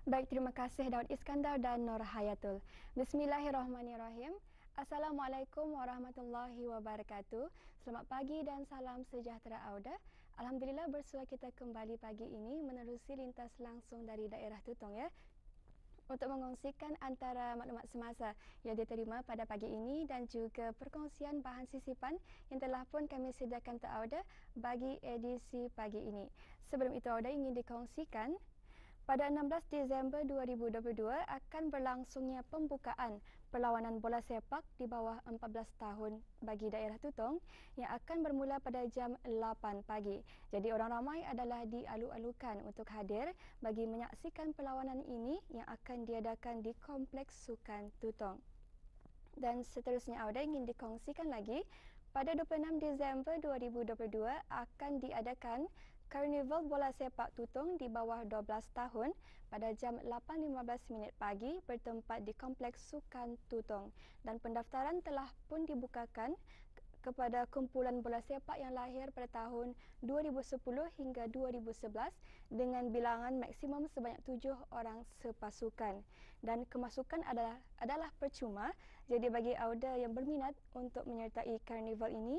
Baik, terima kasih Daud Iskandar dan Nur Hayatul. Bismillahirrahmanirrahim. Assalamualaikum warahmatullahi wabarakatuh. Selamat pagi dan salam sejahtera Auda. Alhamdulillah bersua kita kembali pagi ini menerusi lintas langsung dari daerah Tutong ya. Untuk mengongsikan antara maklumat semasa yang diterima pada pagi ini dan juga perkongsian bahan sisipan yang telah pun kami sediakan untuk Auda bagi edisi pagi ini. Sebelum itu Auda ingin dikongsikan pada 16 Disember 2022 akan berlangsungnya pembukaan perlawanan bola sepak di bawah 14 tahun bagi daerah Tutong yang akan bermula pada jam 8 pagi. Jadi orang ramai adalah dialu-alukan untuk hadir bagi menyaksikan perlawanan ini yang akan diadakan di Kompleks Sukan Tutong. Dan seterusnya Auda ingin dikongsikan lagi, pada 26 Disember 2022 akan diadakan Karnival Bola Sepak Tutong di bawah 12 tahun pada jam 8.15 pagi bertempat di Kompleks Sukan Tutong. Dan pendaftaran telah pun dibukakan kepada kumpulan bola sepak yang lahir pada tahun 2010 hingga 2011 dengan bilangan maksimum sebanyak 7 orang sepasukan. Dan kemasukan adalah percuma, jadi bagi Auda yang berminat untuk menyertai karnival ini,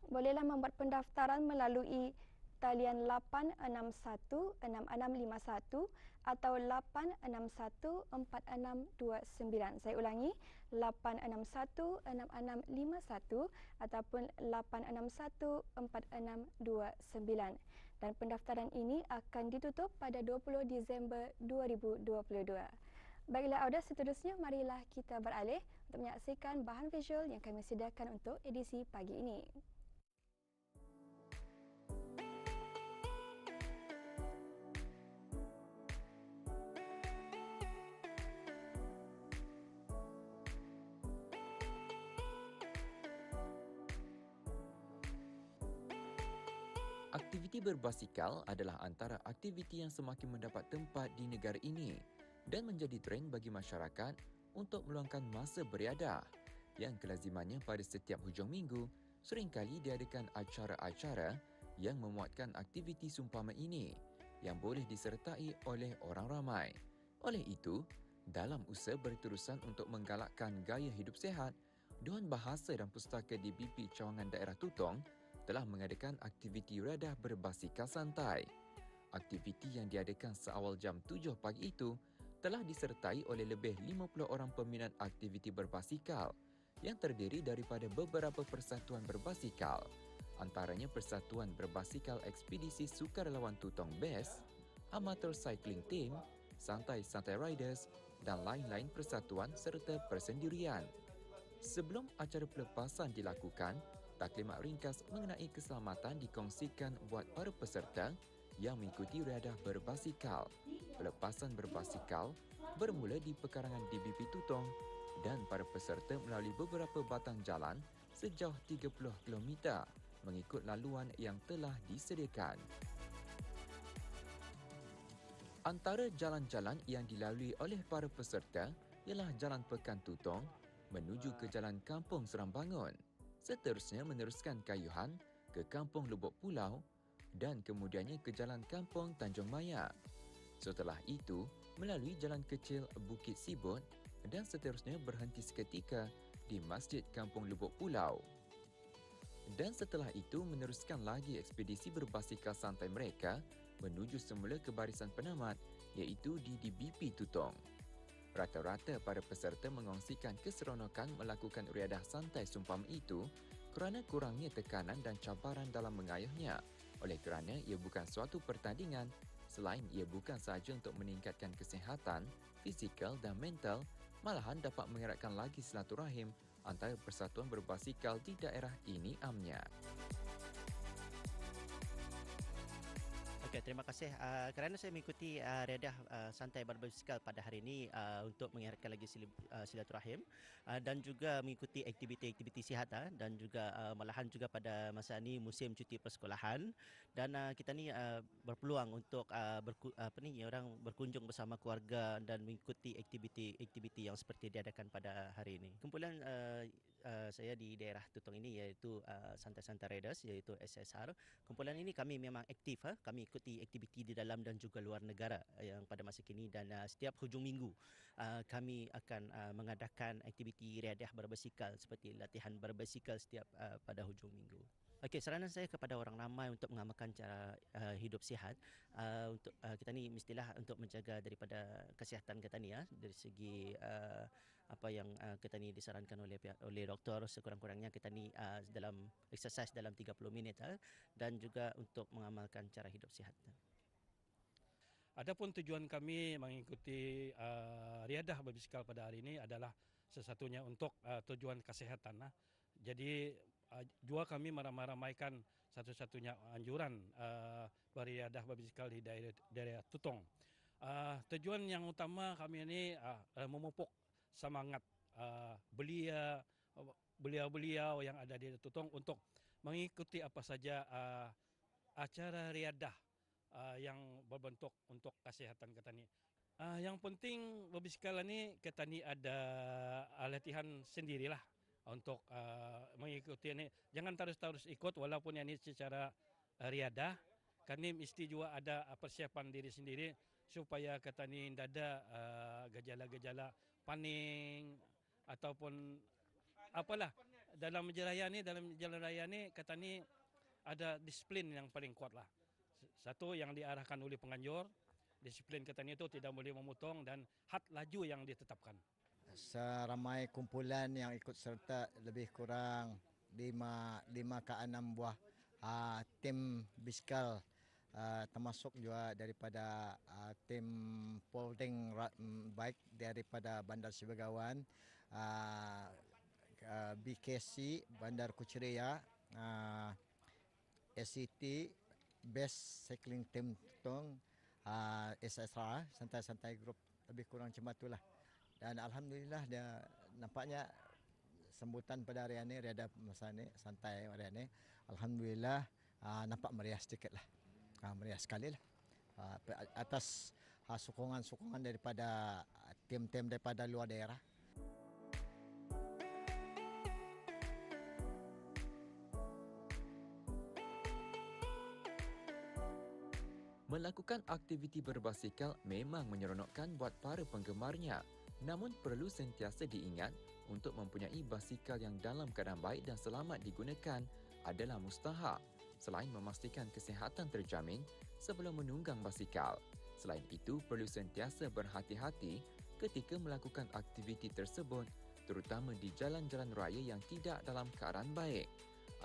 bolehlah membuat pendaftaran melalui talian 861-6651 atau 861-4629. Saya ulangi, 861-6651 ataupun 861-4629. Dan pendaftaran ini akan ditutup pada 20 Disember 2022. Baiklah Auda, seterusnya marilah kita beralih untuk menyaksikan bahan visual yang kami sediakan untuk edisi pagi ini. Aktiviti berbasikal adalah antara aktiviti yang semakin mendapat tempat di negara ini dan menjadi trend bagi masyarakat untuk meluangkan masa beriadah yang kelazimannya pada setiap hujung minggu seringkali diadakan acara-acara yang memuatkan aktiviti seumpama ini yang boleh disertai oleh orang ramai. Oleh itu, dalam usaha berterusan untuk menggalakkan gaya hidup sihat, Dewan Bahasa dan Pustaka DBP Cawangan Daerah Tutong telah mengadakan aktiviti riadah berbasikal santai. Aktiviti yang diadakan seawal jam 7 pagi itu telah disertai oleh lebih 50 orang peminat aktiviti berbasikal yang terdiri daripada beberapa persatuan berbasikal, antaranya Persatuan Berbasikal Ekspedisi Sukarelawan Tutong BES, Amateur Cycling Team, Santai-Santai Riders dan lain-lain persatuan serta persendirian. Sebelum acara pelepasan dilakukan, taklimat ringkas mengenai keselamatan dikongsikan buat para peserta yang mengikuti riadah berbasikal. Pelepasan berbasikal bermula di pekarangan DBP Tutong dan para peserta melalui beberapa batang jalan sejauh 30 km mengikut laluan yang telah disediakan. Antara jalan-jalan yang dilalui oleh para peserta ialah Jalan Pekan Tutong menuju ke Jalan Kampung Serambangun. Seterusnya meneruskan kayuhan ke Kampung Lubuk Pulau dan kemudiannya ke Jalan Kampung Tanjung Maya. Setelah itu, melalui jalan kecil Bukit Sibut dan seterusnya berhenti seketika di Masjid Kampung Lubuk Pulau. Dan setelah itu meneruskan lagi ekspedisi berbasikal santai mereka menuju semula ke barisan penamat iaitu di DBP Tutong. Rata-rata para peserta mengongsikan keseronokan melakukan riadah santai seumpama itu kerana kurangnya tekanan dan cabaran dalam mengayuhnya. Oleh kerana ia bukan suatu pertandingan, selain ia bukan sahaja untuk meningkatkan kesihatan, fizikal dan mental, malahan dapat mengeratkan lagi silaturahim antara persatuan berbasikal di daerah ini amnya. Okey, terima kasih kerana saya mengikuti riadah santai berbasikal pada hari ini untuk mengeratkan lagi silaturahim dan juga mengikuti aktiviti-aktiviti sihat dan juga malahan juga pada masa ini musim cuti persekolahan dan kita ni berpeluang untuk orang berkunjung bersama keluarga dan mengikuti aktiviti-aktiviti yang seperti diadakan pada hari ini. Kumpulan saya di daerah Tutong ini iaitu Santai-Santai Riders iaitu SSR. Kumpulan ini kami memang aktif, kami ikut mengikuti aktiviti di dalam dan juga luar negara yang pada masa kini, dan setiap hujung minggu kami akan mengadakan aktiviti riadah berbasikal seperti latihan berbasikal setiap pada hujung minggu. Okey, saranan saya kepada orang ramai untuk mengamalkan cara hidup sihat. Untuk kita ni mestilah untuk menjaga daripada kesihatan kita ni, dari segi apa yang kita ni disarankan oleh doktor, sekurang-kurangnya kita ni dalam exercise dalam 30 minit, dan juga untuk mengamalkan cara hidup sihat. Adapun tujuan kami mengikuti riadah berbasikal pada hari ini adalah sesatunya untuk tujuan kesehatan. Jadi juga kami meramaikan satu-satunya anjuran beriadah berbasikal di daerah Tutong. Tujuan yang utama kami ini memupuk semangat beliau-beliau yang ada di Tutong untuk mengikuti apa saja acara riadah yang berbentuk untuk kesehatan kita ni. Yang penting berbasikal ni kita ni ada latihan sendirilah untuk mengikuti ini. Jangan terus-terus ikut walaupun ini secara riadah. Kami mesti juga ada persiapan diri sendiri supaya kita ni tidak ada gejala-gejala panik ataupun apalah. Dalam jalan raya ni kita ni ada disiplin yang paling kuat lah. Satu yang diarahkan oleh penganjur, disiplin kita ni itu tidak boleh memotong dan had laju yang ditetapkan. Seramai kumpulan yang ikut serta lebih kurang 5 ke 6 buah tim bisikal, termasuk juga daripada tim Polding Bike daripada Bandar Sibegawan, BKC Bandar Kuchiriya, SCT Best Cycling Team Tutong, SSR santai-santai grup, lebih kurang macam itulah. Dan alhamdulillah dia nampaknya sambutan pada hari ini riadah masa ni santai hari ini. Alhamdulillah nampak meriah sedikitlah. Meriah sekali lah. Atas sokongan-sokongan daripada tim-tim daripada luar daerah. Melakukan aktiviti berbasikal memang menyeronokkan buat para penggemarnya. Namun perlu sentiasa diingat untuk mempunyai basikal yang dalam keadaan baik dan selamat digunakan adalah mustahak, selain memastikan kesihatan terjamin sebelum menunggang basikal. Selain itu, perlu sentiasa berhati-hati ketika melakukan aktiviti tersebut, terutama di jalan-jalan raya yang tidak dalam keadaan baik.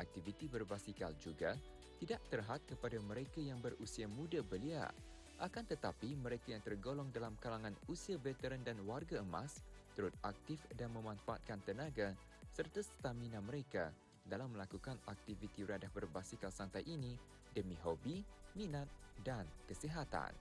Aktiviti berbasikal juga tidak terhad kepada mereka yang berusia muda belia. Akan tetapi, mereka yang tergolong dalam kalangan usia veteran dan warga emas turut aktif dan memanfaatkan tenaga serta stamina mereka dalam melakukan aktiviti riadah berbasikal santai ini demi hobi, minat dan kesihatan.